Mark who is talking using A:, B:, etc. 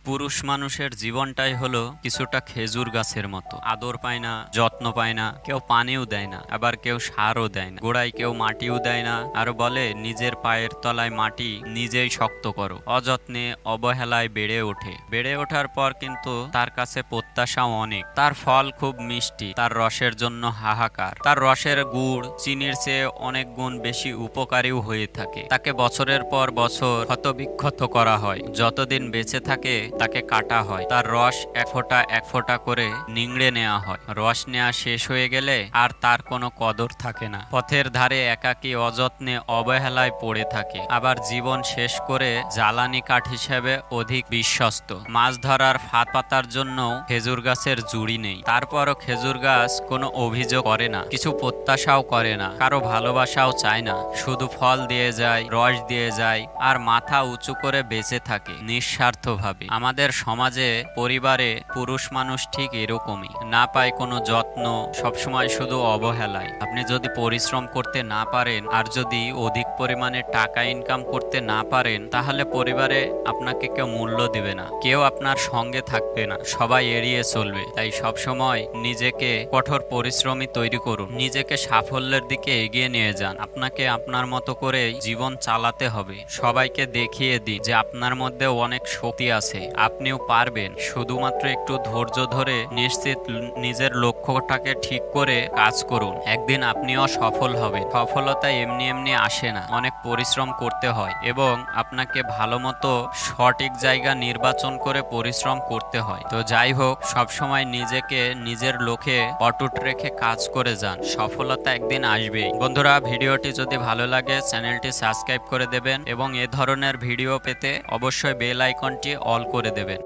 A: পুরুষ মানুষের জীবনটাই হলো কিছুটা খেজুর গাছের মতো। আদর পায় না, যত্ন পায় না, কেউ পানিও দেয় না, আবার কেউ সারও দেয় না, গোড়ায় কেউ মাটিও দেয় না, আর বলে নিজের পায়ের তলায় মাটি নিজেই শক্ত করো। অযত্নে অবহেলায় বেড়ে ওঠে। বেড়ে ওঠার পর কিন্তু তার কাছে প্রত্যাশাও অনেক। তার ফল খুব মিষ্টি, তার রসের জন্য হাহাকার। তার রসের গুড় চিনির চেয়ে অনেক গুণ বেশি উপকারীও হয়ে থাকে। তাকে বছরের পর বছর ক্ষতবিক্ষত করা হয়। যতদিন বেঁচে থাকে তাকে কাটা হয়, তার রস এক ফোঁটা করে নিংড়ে নেওয়া হয়। রস নেওয়া শেষ হয়ে গেলে আর তার কোনো কদর থাকে না। পথের ধারে একাকী অযত্নে অবহেলায় পড়ে থাকে। আবার জীবন শেষ করে জ্বালানি কাঠ হিসেবে অধিক বিশ্বস্ত। মাছ ধরার ফাঁদ পাতার জন্য খেজুর গাছের জুড়ি নেই, তারপরও খেজুর গাছ কোনো অভিযোগ করে না, কিছু প্রত্যাশাও করে না, কারো ভালোবাসাও চায় না। শুধু ফল দিয়ে যায়, রস দিয়ে যায়, আর মাথা উঁচু করে বেঁচে থাকে নিঃস্বার্থভাবে। আমাদের সমাজে, পরিবারে পুরুষ মানুষ ঠিক এরকমই। না পায় কোনো যত্ন, সবসময় শুধু অবহেলায়। আপনি যদি পরিশ্রম করতে না পারেন, আর যদি অধিক পরিমাণে টাকা ইনকাম করতে না পারেন, তাহলে পরিবারে আপনাকে কেউ মূল্য দিবে না, কেউ আপনার সঙ্গে থাকবে না, সবাই এড়িয়ে চলবে। তাই সবসময় নিজেকে কঠোর পরিশ্রমী তৈরি করুন, নিজেকে সাফল্যের দিকে এগিয়ে নিয়ে যান। আপনাকে আপনার মতো করে জীবন চালাতে হবে। সবাইকে দেখিয়ে দিন যে আপনার মধ্যে অনেক শক্তি আছে, আপনিও পারবেন। শুধুমাত্র একটু ধৈর্য ধরে নিশ্চিত নিজের লক্ষ্যটাকে ঠিক করে কাজ করুন। একদিন আপনিও সফল হবেন। সফলতা এমনি এমনি আসে না, অনেক পরিশ্রম করতে হয়, এবং আপনাকে ভালো মতো সঠিক জায়গা নির্বাচন করে পরিশ্রম করতে হয়। তো যাই হোক, সবসময় নিজেকে নিজের লক্ষ্যে অটুট রেখে কাজ করে যান, সফলতা একদিন আসবেই। বন্ধুরা, ভিডিওটি যদি ভালো লাগে চ্যানেলটি সাবস্ক্রাইব করে দেবেন, এবং এ ধরনের ভিডিও পেতে অবশ্যই বেল আইকনটি অল করে দেবেন।